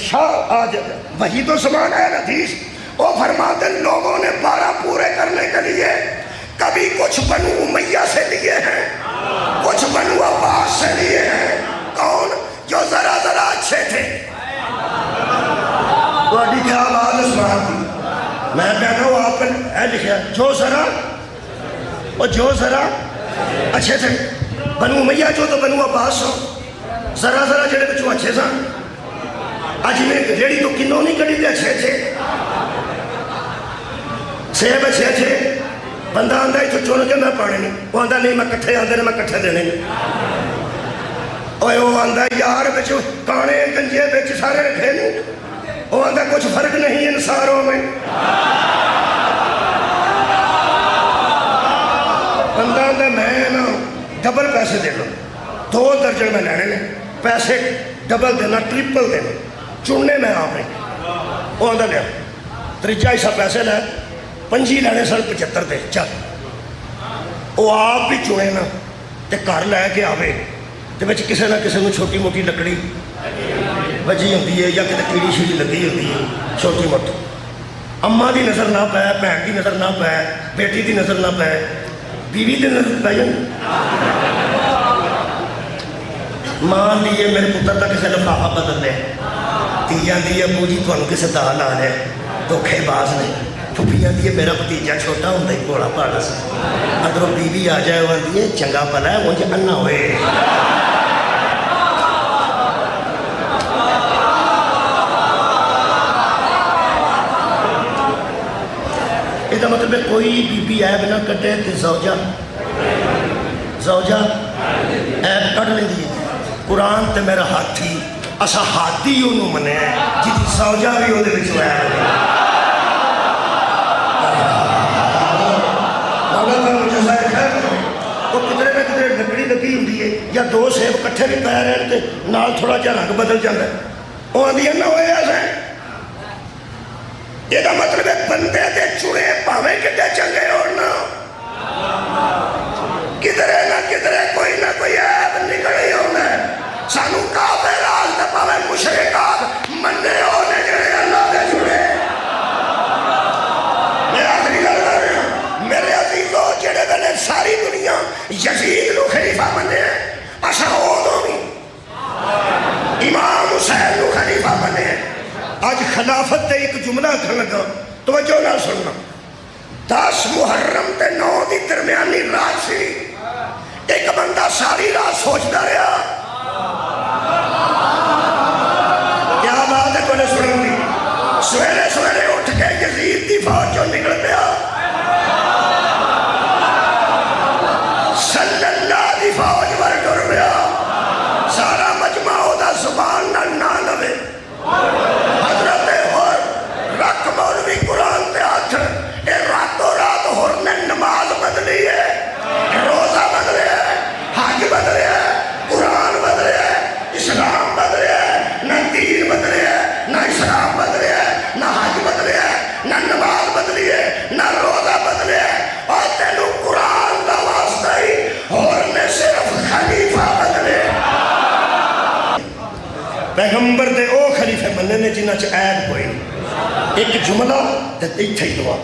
شاہ آج وہی تو سمان ہے حدیث، وہ فرماتے ہیں لوگوں نے 12 پورے کرنے کے لیے کبھی کچھ بنو امیہ سے لیے ہیں، کچھ بنو عباس سے لیے ہیں۔ کون؟ جو ذرا ذرا اچھے تھے۔ تو اڈی کیا آواز سنا تھی، میں کہتا ہوں آپ نے لکھا جو ذرا، اور جو ذرا اچھے تھے۔ بنو امیہ جو تو بنو عباس ہو، ذرا ذرا جڑے بچوں اچھے سن۔ اج میں ریڑی تو کنوں نہیں کڑی تے اچھے تھے، سیب اچھے تھے۔ بندہ آندا ہے تو چن کے میں پانے نہیں، وہ آندا نہیں میں کٹھے آندے نے میں کٹھے دینے نہیں۔ اوے وہ آندا یار بچ کانے گنجے بچ سارے رکھے نہیں، وہ آندا کچھ فرق نہیں ان ساروں میں۔ بندہ آندا میں نا ڈبل پیسے دے لوں، 2 درجن میں لینے نے، پیسے ڈبل دینا ٹرپل دینا، چننے میں آپ نے۔ وہ آندا لیا تریجا حصہ پیسے لے، 25 لینے سن 75 دے چل۔ وہ آپ بھی چنے نا تے گھر لے کے آوے تے بچ کسے نہ کسے نو چھوٹی موٹی لکڑی بجی ہوندی ہے یا کتے کیڑی شیڑی لگی ہوندی ہے چھوٹی موٹی۔ اماں دی نظر نہ پے، بھین دی نظر نہ پے، بیٹی دی نظر نہ پے، بیوی دی نظر پے جائے۔ ماں دی ہے میرے پتر دا کسے لفافہ بدل لے، تیجاں دی ہے ابو جی تھانوں کسے دا لا لے، دھوکھے باز نے۔ پھوپھیاں دی ہے میرا بھتیجا چھوٹا ہوندا ہی گھوڑا پاڑا سی، اندروں بیوی آ جائے وہ آندی ہے چنگا بھلا ہے اونج انا ہوئے۔ یہ مطلب ہے کوئی بی بی عیب نہ کٹے تے زوجہ عیب کٹ لیندی ہے۔ قرآن تے میرا ہاتھی، اسا ہاتھی انہوں منے ہیں جی زوجہ بھی وہ دے وچ عیب ہے۔ وہ کدھرے نہ کدھرے لکڑی لگی ہوندی ہے یا 2 سیب کٹھے بھی پے رہن تے نال تھوڑا جہا رنگ بدل جاتا ہے، وہ آندی ہے نہ ہوئے ایسے۔ یہ مطلب ہے بندے دے چڑے پاویں کتے چنگے ہونا، کدھرے نہ کدھرے کوئی نہ کوئی عیب نکلی ہونا ہے۔ سانو کافر راز تے پاویں مشرکات مننے ہونے جڑے اللہ دے چڑے۔ میں آخری گل کر رہا ہوں میرے عزیزو، جڑے ویلے ساری دنیا یزید نو خلیفہ منے ہیں، اساں اودوں بھی امام حسین نو خلیفہ منے ہیں۔ آج خلافت تے ایک جملہ کر لگا، توجہ نہ سننا۔ 10 محرم تے 9 دی درمیانی رات سی، ایک بندہ ساری رات سوچتا رہا، کیا بات ہے کوئی سنن دی؟ سویرے سویرے اٹھ کے یزید دی فوج چوں نکل پیا، صلی اللہ دی فوج ور ٹر پیا، سارا مجمع دا زبان نہ لوے۔ حضرت رکھ مولوی قرآن تے ہاتھ، اے راتوں رات ہور نے نماز بدلی ہے، روزہ بدلے ہے، حج بدلے ہے، قرآن بدلے ہے، اسلام بدلے ہے، نہ دین بدلے ہے، نہ اسلام بدلے ہے، نہ حج بدلے ہے، نہ نماز بدلی ہے، نہ روزہ بدلے ہے۔ اور تینوں قرآن دا واسطہ ہی ہور نے صرف خلیفہ بدلے۔ پیغمبر دے او خلیفے مننے نے جنہ چ عیب کوئی نہیں۔ ایک جملہ تے ایتھے ہی دعا،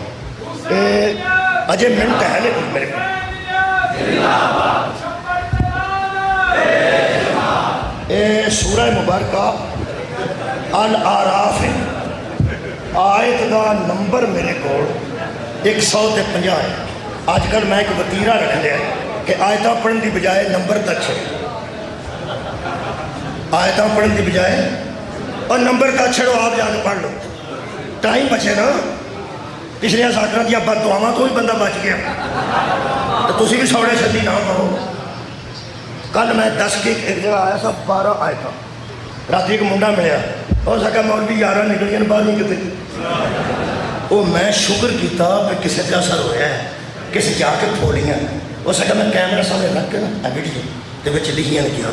اجے منٹ ہے لیکن میرے کو اے سورہ مبارکہ الاعراف ہے، آیت دا نمبر میرے کو 150 ہے۔ آج کل میں ایک وتیرہ رکھ لیا کہ آیتاں پڑھن دی بجائے نمبر تک چھڑے، آیتاں پڑھن دی بجائے اور نمبر کا چھڑو، آپ جا کے پڑھ لو، ٹائم بچے نا۔ پچھلیاں ساکراں دیا بد دعاواں تو ہی بندہ بچ گیا، تو تسی بھی سوڑے چھتی نہ کرو۔ کل میں 10 کی ایک جگہ آیا سا، 12 آئے تھا، رات ایک منڈا ملیا، ہو سکا مولوی 11 نکلیاں 12 کتے۔ وہ میں شکر کیتا کہ کسی کا اثر ہویا ہے، کسی جا کے پھوڑیاں، ہو سکا میں کیمرہ سامنے رکھ کے نا ویڈیو تے وچ لکھیاں نے کیا،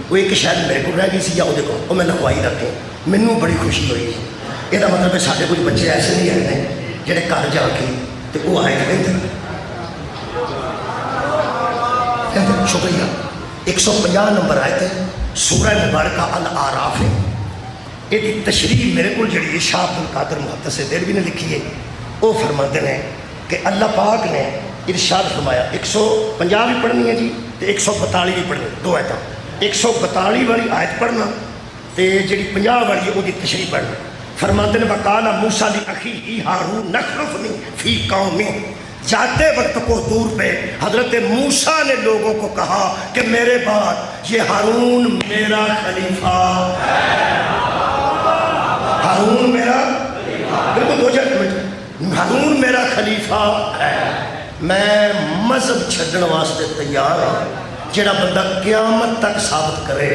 وہ ایک شاید میرے کو رہ گئی سی یا وہ دیکھو وہ میں لکھوائی رکھ کے، مینوں بڑی خوشی ہوئی۔ یہ مطلب ہے سارے کچھ بچے ایسے نہیں ہیں جڑے گھر جا کے تے وہ آئے کہتے شکریہ۔ 150 نمبر آئے تھے، سورہ مبارکہ الاعراف ہے۔ یہ تشریح میرے کو جڑی ہے شاہ عبد القادر محدث دہلوی نے لکھی ہے، وہ فرماتے ہیں کہ اللہ پاک نے ارشاد فرمایا 150 بھی پڑھنی ہے جی تو 142 بھی پڑھنی، دو آیتاں، 142 والی آیت پڑھنا تے جڑی 50 والی ہے وہ تشریح پڑھنا۔ فرماتے ہیں وقال موسیٰ لأخیہ ہارون اخلفنی فی قومی، جاتے وقت کو دور پہ حضرت موسیٰ نے لوگوں کو کہا کہ میرے بعد یہ ہارون میرا خلیفہ ہے، ہارون میرا بالکل دو جگہ ہارون میرا خلیفہ ہے، میں مذہب چھڈن واسطے تیار ہوں جڑا بندہ قیامت تک ثابت کرے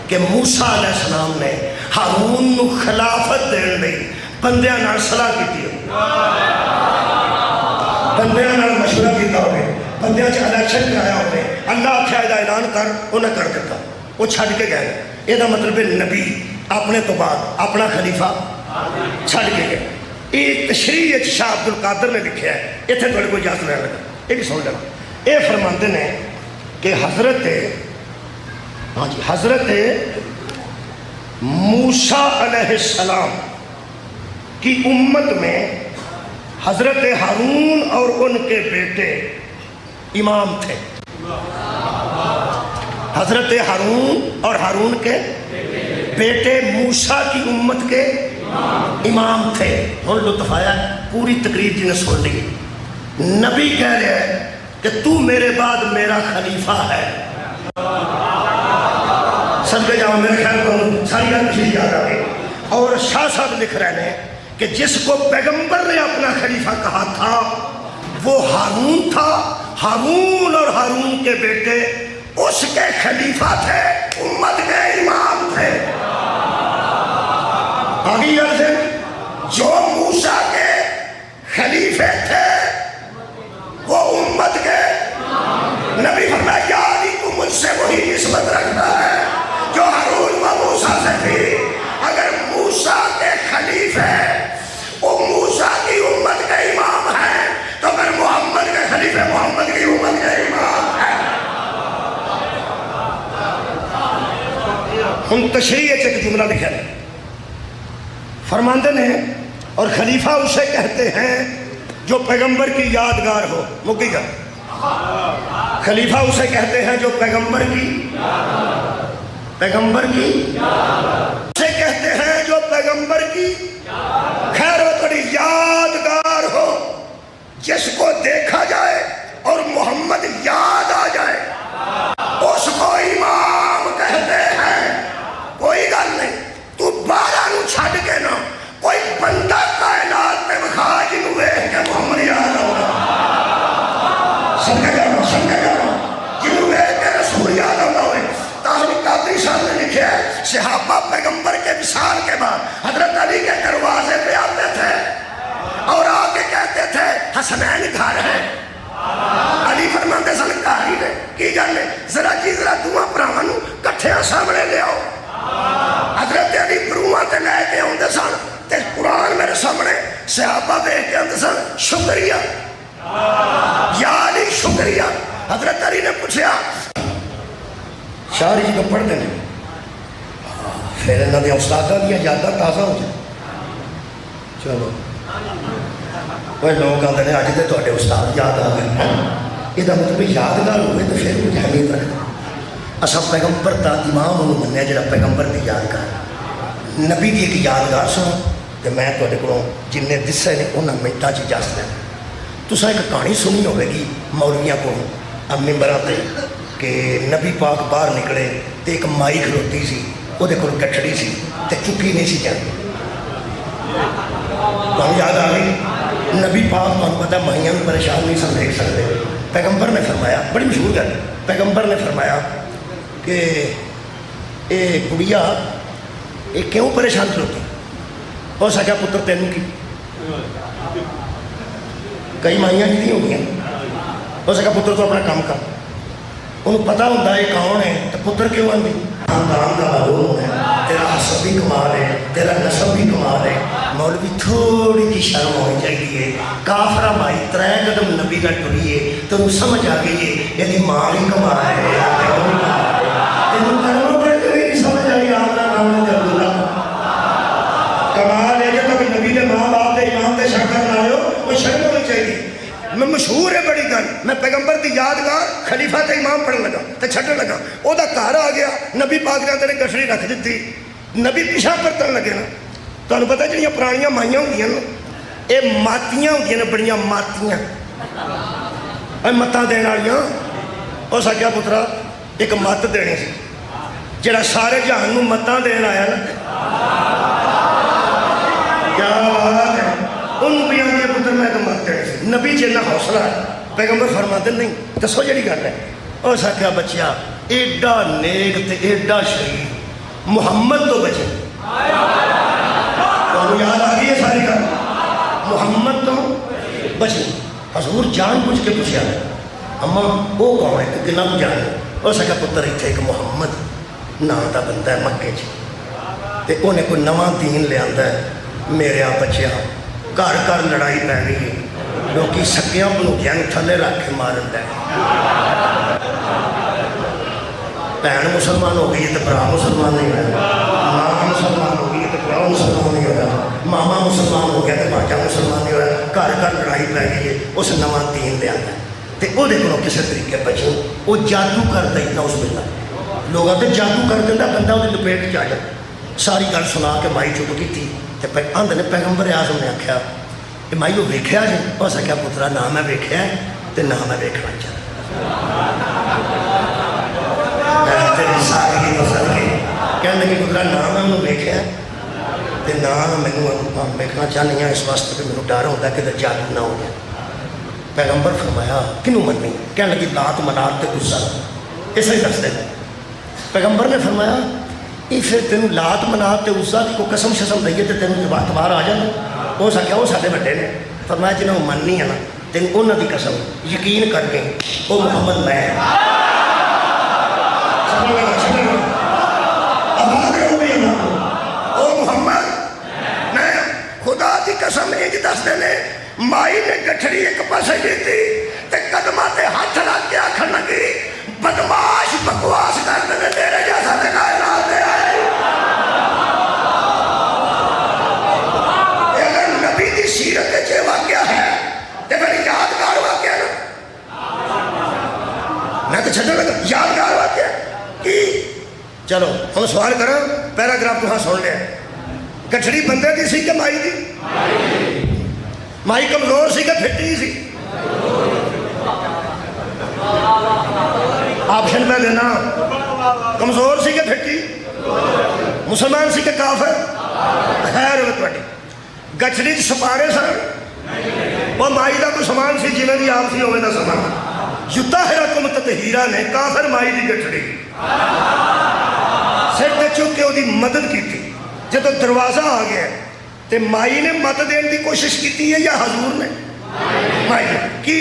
کہ موسیٰ علیہ السلام نے ہارون نو خلافت دین لئی بندیاں نال صلاح کیتی ہے، بندیاں نال مشورہ کیتا ہوئے، بندیاں چ الیکشن کرایا ہوئے، اللہ آکھیا دا اعلان کر، انہیں کر دیتا، وہ چھڈ کے گئے۔ یہ مطلب ہے نبی اپنے تو بعد اپنا خلیفہ چھڈ کے گئے۔ یہ تشریح شاہ عبد القادر نے لکھا ہے، اتنے تھوڑے کوئی اجازت لینا لگا، یہ بھی سن لینا۔ یہ فرماتے ہیں کہ حضرت موسیٰ علیہ السلام کی امت میں حضرت ہارون اور ان کے بیٹے امام تھے، حضرت ہارون اور ہارون کے بیٹے موسیٰ کی امت کے امام تھے۔ ہن لطف آیا، پوری تقریر جی نے سن لی، نبی کہہ رہے ہیں کہ تو میرے بعد میرا خلیفہ ہے۔ صدقے جاؤں میرے خیال کو ساری بات پچھلی یاد آ گئی۔ اور شاہ صاحب لکھ رہے ہیں کہ جس کو پیغمبر نے اپنا خلیفہ کہا تھا وہ ہارون تھا، ہارون اور ہارون کے بیٹے اس کے خلیفہ تھے، امت کے امام تھے۔ آگے یاد ہے جو موسیٰ کے خلیفے تھے وہ امت کے نبی فرمایا یا علی تو مجھ سے وہی نسبت رکھتا ہے جو ہارون و موسیٰ سے تھی۔ اگر موسیٰ کے خلیفے وہ موسیٰ کی امت کے امام ہیں تو اگر محمد کے خلیفے محمد کی امت کے امام ہیں۔ ہم تشریح ایک جملہ لکھا ہے، فرماندے نے اور خلیفہ اسے کہتے ہیں جو پیغمبر کی یادگار ہو، مکی گا، خلیفہ اسے کہتے ہیں جو پیغمبر کی اسے کہتے ہیں جو پیغمبر کی خیر و تری یادگار ہو، جس کو دیکھا جائے اور محمد یاد آ جائے اس کو امام کہتے ہیں۔ کوئی گل نہیں، تو 12 نو چھڈ کے نا کوئی بندہ کائنات میں بخا جنوں ویکھ کے محمد یاد آؤگا، سمجھے جانا جنوں ویکھ کے رسول یاد آؤگا ہوئے۔ تاہم قادری صاحب نے لکھا ہے صحابہ پیغمبر کے وصال کے بعد حضرت علی کے دروازے پہ آتے تھے اور آ کے کہتے تھے حسنین گھر ہے، علی فرماندے سن گھر ہی نے کی گل ہے ذرا دواں بھراواں نوں کٹھیاں سامنے لے آؤ۔ حضرت علی بروواں تے لے کے آندے سن تے قرآن میرے سامنے، صحابہ دیکھ کے آندے سن شکریہ یا علی شکریہ۔ حضرت علی نے پوچھا شاعری جی کو پڑھ دیں پھر انہوں نے استادہ دیا یادہ تازہ ہو جائے۔ چلو وہ لوگ آتے ہیں اج تو تے استاد یاد آ گئے، یہ مطلب یادگار ہوئے تو پھر کچھ اہمیت رکھتا۔ اصل پیغمبر دا امام انہوں منیا جڑا پیغمبر دی یادگار، نبی دی ایک یادگار سنو کہ میں تے کو جن دسے نے انہوں منٹاں چ اجازت لینا۔ تساں ایک کہانی سنی ہوئے گی مولویاں کو ممبراں تے کہ نبی پاک باہر نکلے تے ایک مائی کھلوتی سی، وہ کول گٹھڑی سی تے چکی نہیں سی جاندی، تمہیں یاد آ گئی؟ نبی پاک تمہیں پتہ مائیاں بھی پریشان نہیں سن دیکھ سکتے۔ پیغمبر نے فرمایا، بڑی مشہور گل، پیغمبر نے فرمایا کہ اے گڑیا یہ کیوں پریشان کھلوتی؟ ہو سکیا پتر تینوں کی، کئی مائیاں جی ہو گئی، ہو سکا پتر تو اپنا کام کر، انہوں پتہ ہوتا ہے کون ہے تو پتر کیوں آندی؟ خاندان کا معلوم ہے، تیرا حسب بھی کمال ہے، تیرا نسب بھی کمال ہے۔ مولوی تھوڑی جی شرم ہونی چاہیے، کافرہ مائی 3 قدم نبی کا ٹری ہے تو انہوں سمجھ آ گئی ہے یعنی ماں بھی کمال ہے، تینوں کرنا پڑے تو نہیں سمجھ آئی آپ کا نام ہے عبداللہ، میں پیغمبر کی یادگار خلیفہ تے امام پڑھن لگا تے چھڈن لگا وہ گھر آ گیا نبی پاک نے تیرے گٹھڑی رکھ دیتی نبی پیچھا پرتن لگے نا تمہیں پتا جہاں پرانیاں مائیاں ہوندیاں نا یہ ماتیاں ہوندیاں نے بڑیاں ماتیاں متاں دین والیاں اس آخیا پترا ایک مت دینی سی جڑا سارے جہان نوں متاں دین آیا نا کیا بات ہے انہوں بھی آدھے پتر میں ایک مت دینی سی نبی جنہ حوصلہ ہے پیغمبر فرماتے نہیں دسو جڑی گل ہے اس آخیا بچیا ایڈا نیک تے ایڈا شریف محمد تو بچے تمہیں یاد آ گئی ہے ساری گل محمد تو بچے حضور جان بوجھ کے پوچھا اما وہ کون ہے کنا کو جان ہے اس آخیا پتر اتنے ایک محمد نام کا بندہ ہے مکے چ تے انہیں کوئی نواں دین لیا ہے میرے بچیا گھر گھر لڑائی پی گئی ہے لوگ سکیاں بلوکیاں تھلے رکھ کے مارن دے بھن مسلمان ہو گئی ہے تو برا مسلمان نہیں ہوا ماں مسلمان ہو گئی ہے تو برا مسلمان نہیں ہوا ماما مسلمان ہو گیا تو باجا مسلمان نہیں ہوا گھر گھر لڑائی پی گئی ہے اس نواں دین لیا ہے تو وہ کسی طریقے بچے وہ جادو کر دینا اس بندہ لوگ آتے جادو کر دینا بندہ وہ لپیٹ چ آ جائے ساری گل سنا کے مائی چپ کی تھی آدھے نے پیغمبر اعظم نے آخیا کہ مائی وہ ویکھیا جی اس آخیا پترا نہ میں ویکھیا تو نہ میں ویکھنا چاہتا کہنے لگے پترا نہ میں انہوں ویکھیا تو نہ مینوں ویکھنا چاہنی ہاں اس واسطے کہ مینوں ڈر ہوتا کہ جادو نہ ہو گیا پیغمبر فرمایا کنوں مننی کہنے لگی لات منات تے غصہ اس لیے دستے پیغمبر نے فرمایا یہ پھر تینوں لات منات تے غصہ کی کوئی قسم شسم دئیے تو تینوں اعتبار آ جائے ہو سکیا وہ سارے بڑے نے فرمایا جنہوں مننی ہے نا تین انہوں کی قسم یقین کر کے وہ محمد میں محمد میں خدا کی قسم انج دستے نے مائی نے گٹھڑی ایک پاسے دیتی تے قدماں تے ہاتھ رکھ کے آکھن لگی بدماش بکواس کرتے نے تیرے جیسا تے کائنات دے آئے اگر نبی دی سیرت چے واقعہ ہے تے پھر یادگار واقعہ نا میں تو چھٹنے لگا یادگار واقعہ کی چلو ہم سوال کریں پیراگراف تو ہاں سن لیا گٹھڑی بندے دی سی کہ مائی دی مائی کمزور سی کہ پھٹی سی آپشن میں دینا کمزور سی کہ پھٹی مسلمان سی کہ کافر خیر ہوئے توڑی گٹھڑی سپارے سر وہ مائی دا تو سامان سی جنہیں دی آپ سی ہوئے دا سامان یطہرکم تطہیرا نے کافر مائی دی گٹھڑی سر تے چکے وہ دی مدد کی تھی جب دروازہ آ گیا تے مائی نے مدد دین دی کوشش کی تھی یا حضور نے مائی نے کی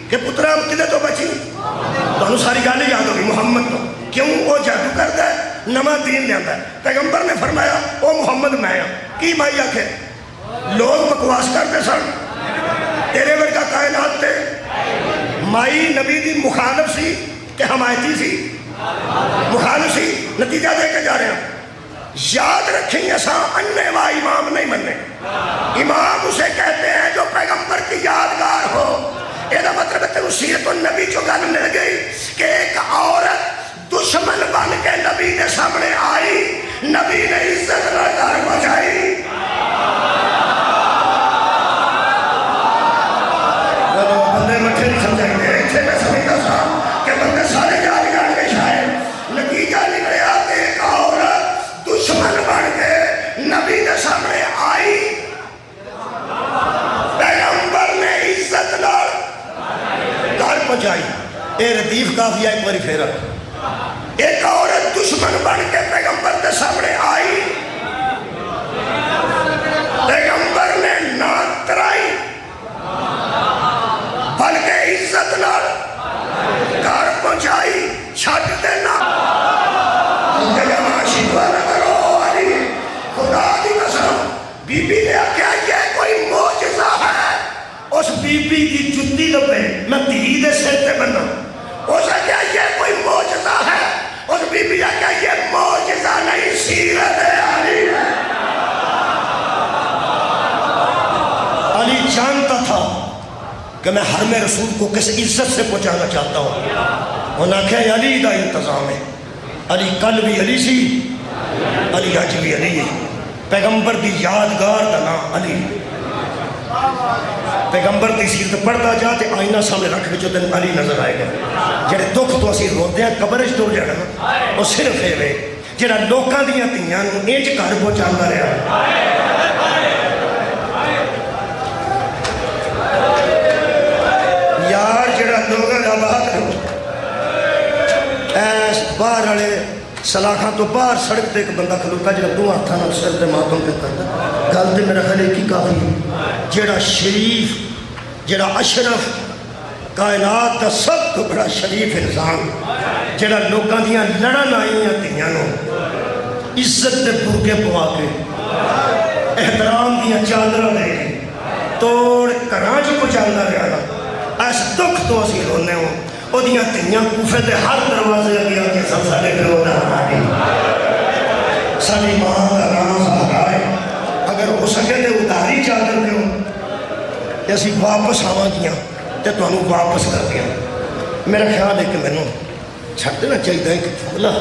کہ پترا کدے تو بچی تو انہوں ساری گالے یاد ہوگی محمد تو کیوں وہ جادو کرتا ہے نواں دین لے آتا ہے پیغمبر نے فرمایا او محمد میں ہوں کی مائی آکھے لوگ بکواس کرتے سن تیرے ورگا کائنات تے مائی نبی دی مخالف سی کہ حمایتی سی مخالف سی نتیجہ دے کے جا رہے ہیں یاد رکھیں ایسا اننے وا امام نہیں مننے امام اسے کہتے ہیں جو پیغمبر کی یادگار ہو یہ مطلب ہے سیرت النبی جو گل مل گئی کہ ایک عورت دشمن بن کے نبی کے سامنے آئی نبی نے عزت نظر بچائی بندے مٹھے نہیں سمجھیں گے اتنے میں سمجھتا تھا کہ بندے سارے یادگار کے شاید نتیجہ نکلیا کہ ایک عورت دشمن بن کے نبی کے سامنے آئی پیغمبر نے عزت نال گھر پہنچائی اے ردیف کافی ایک باری پھیرا ایک عورت دشمن بن کے پیغمبر کے سامنے آئی پیغمبر نے نہ ترائی بلکہ عزت نال گھر پہنچائی چھٹ دینا خدا دی قسم بی بی نے آکھیا یہ کوئی معجزہ ہے اس بی بی کی جتی لبے میں دھی دے سر تے بننا اس آکھیا یہ کوئی معجزہ کہ میں حرم رسول کو کس عزت سے پہنچانا چاہتا ہوں. انہوں نے آخیا علی دا انتظام ہے. علی کل بھی علی سی, علی اج بھی علی ہے. پیغمبر دی یادگار کا نام علی. پیغمبر دی سیرت پڑھتا جا تے آئینہ سامنے رکھ کے تین علی نظر آئے گا. جڑے دکھ تو اسی روتے ہیں قبر وچ ٹر جانا نا, وہ صرف ہے جڑا لوکاں دیاں دھیاں نوں انج گھر پہنچاندا رہا. یار جڑا لوگاں دا بات ایس باہر والے سلاخاں تو باہر سڑک تے ایک بندہ کھلوتا جڑا دو ہاتھاں نال سر تے ماتم تے کردا, گل تے میرا خیال کی کافی. جڑا شریف, جڑا اشرف, کائنات کا سب تو بڑا شریف انسان, جڑا لوکاں دیاں لڑن آئیاں دھیاں نوں عزت دے برقے پوا کے احترام دیاں چادراں لے کے توڑ گھراں چ پہنچاندا رہا. اس دکھ تو اسی رونے ہوں. وہ دیاں دھیاں کوفے دے ہر دروازے اگے آ کے سب ساڈے گھروں دا ساری ماں کا نام سہارا ہے. اگر ہو سکے تو اداری چادر دیو کہ اسی واپس آواں گیاں تے تانوں واپس کر دیا. میرا خیال ہے کہ مینوں چھڈ دینا چاہیے کہ فلا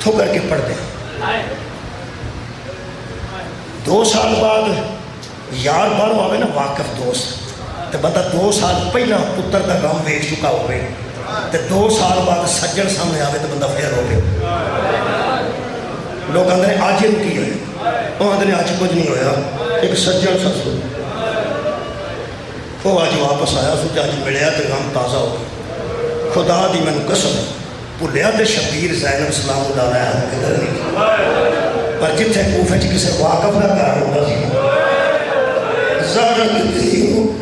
تھو کر کے پڑھ دیں. 2 سال بعد یار باہروں آوے نا واقف دوست, تو بندہ 2 سال پہلا پتر کا کام ویچ چکا ہوئے تو 2 سال بعد سجن سامنے آوے تو بندہ پھر ہو گیا. لوگ آدھے آج یہ کی ہوئے, وہ آدھے آج کچھ نہیں ہویا. ایک سجن سسو وہ آج واپس آیا سو اج ملیا تو غم تازہ ہو گیا. خدا دی مینوں قسم بھولیا تو شبیر زینب سلام اللہ علیہ قدر نہیں, پر جتھے کوفے چ کسی واقف کا گھر ہوتا سی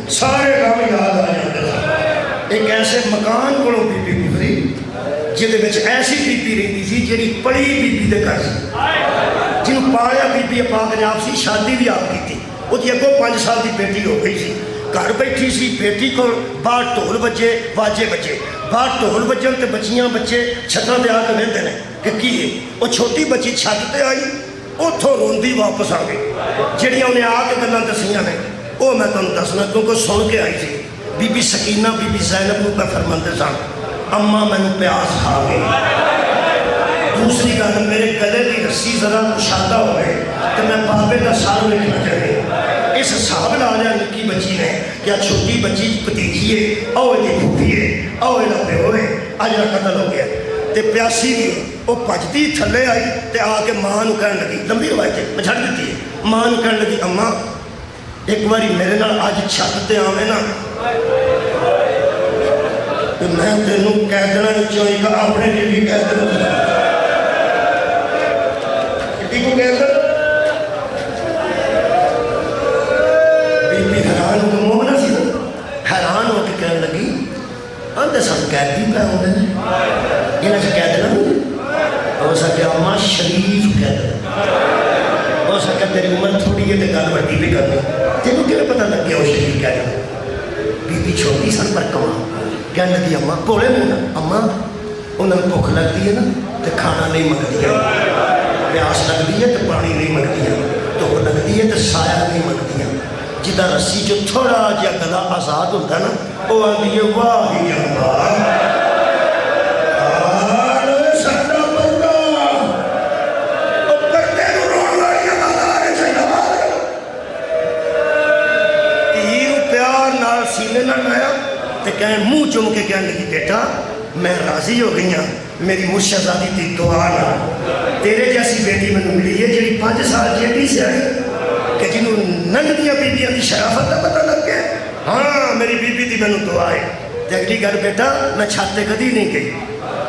سارے کام یاد آ جاتے ہیں. ایک ایسے مکان کو بی بی گزری جہد ایسی بی بی رہتی سی جی پڑھی بی بی دے گھر سی, جنہوں پالیا بی بی پاک نے آپ سی, شادی بھی آپ کی تھی. وہ اگوں 5 سال کی بیٹی ہو گئی سی, گھر بیٹھی سی بیٹی کو باہر ڈھول بجے واجے بجے, باہر ڈھول بجن تے بچیاں بچے چھتاں تے آ کے وہندے نے کہ کی ہے. وہ چھوٹی بچی چھت تے آئی, اتوں روندی واپس آ گئی. جہاں انہیں آ کے گلاں دسیاں نے وہ میں تمہیں دسنا کیونکہ سن کے آئی تھی. بی بی سکینہ بی بی زینب کو پہ فرماندے سن اماں مینوں پیاس کھا گئی. دوسری گل میرے گلے کی رسی ذرا کشادہ ہوئے تو میں بابے کا سال لکھنا چاہیے. اس حساب لا لیا نکی بچی نے کیا چھوٹی بچی بھتیجی ہے, او یہ پھوپھی ہے, او یہ پیو ہے, اج قتل ہو گیا. تے پیاسی بھی وہ بجتی تھلے آئی تے آ کے ماں نوں کہن لگی, لمبی روایت ہے میں چھڈ دیتی ہے, ماں نوں کہن لگی اماں ایک باری میرے نال اج چھت تے آویں نا تو میں تینوں کہہ دینا چاہیے گا اپنے لیے بھی کہہ دینا. کسی کو کہہ دینا بی بی حیران ہو کے مومنہ سی, حیران ہو کے کہنے لگی آندے سب قیدی پہ ہوتے ہیں انہیں سے کہہ دینا. ہو سکے اماں شریف کہہ دینا, ہو سکے تیری عمر تھوڑی ہے تو گل بڑی بھی کرنی, تینوں کیوں پتہ لگ گیا وہ شریف کہہ دینا. بی بی چھوٹی سن پر کما کہنے لگی اماں بولے نہیں اماں انہوں نے بھوک لگتی ہے نا تو کھانا نہیں منگتی ہے, پیاس لگتی ہے تو پانی نہیں منگتی ہے, دھوپ لگتی ہے تو سایہ نہیں منگتی ہے. جدہ رسی جو تھوڑا جہا گلا آزاد ہوتا ہے نا وہ آدھی ہے واہ ہی اللہ سینے نہ لایا تو کہیں منہ چوم کے کہنے لگی بیٹا میں راضی ہو گئی ہوں, میری مرشدزادی دی دعا نہ تیرے جیسی بیٹی میں ملی ہے جی 5 سال جیٹی سے آئی کہ جنہوں ننگ دیا بیبیاں دی شرافت کا پتہ لگ گیا. ہاں میری بیبی دی میں نے دعا ہے. تو اگلی گل بیٹا میں چھت تے کدی نہیں گئی,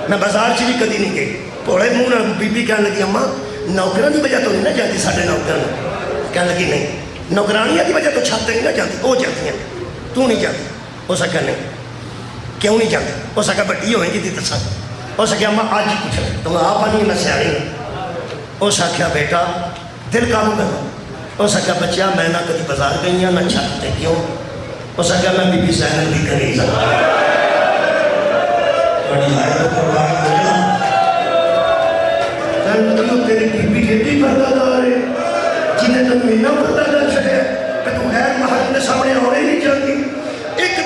میں بازار چ بھی کدی نہیں گئی. بھولے منہ نہ بیبی کہنے لگی اماں نوکراں دی وجہ تو نہیں نہ جاتی ساڈے نوکراں, کہنے لگی نہیں نوکرانیاں دی وجہ تو چھت تے نہیں نہ جاتی, وہ جاتی ہیں تو نہیں جاتی. ہو سکا نہیں کیوں نہیں جاتی, ہو سکا بڑی ہوئیں گی دسا, ہو سکیا میں آج ہی پوچھا تو آپ آنی میں سیاحی ہوں. ہو سکیا بیٹا دل کام کرو, ہو سکیا بچہ میں نہ کبھی بازار گئی ہوں نہ چھت تے کیوں, ہو سکیا میں بی بی زینب بھی کری سکتا بڑی آئے تو قربان ہو جا تیری بی بی ایڈی پردہ دار ہے جنہیں تو مہینہ پردہ دار چھڑے کہ تو غیر محل کے سامنے ہونے نہیں چاہتی. ایک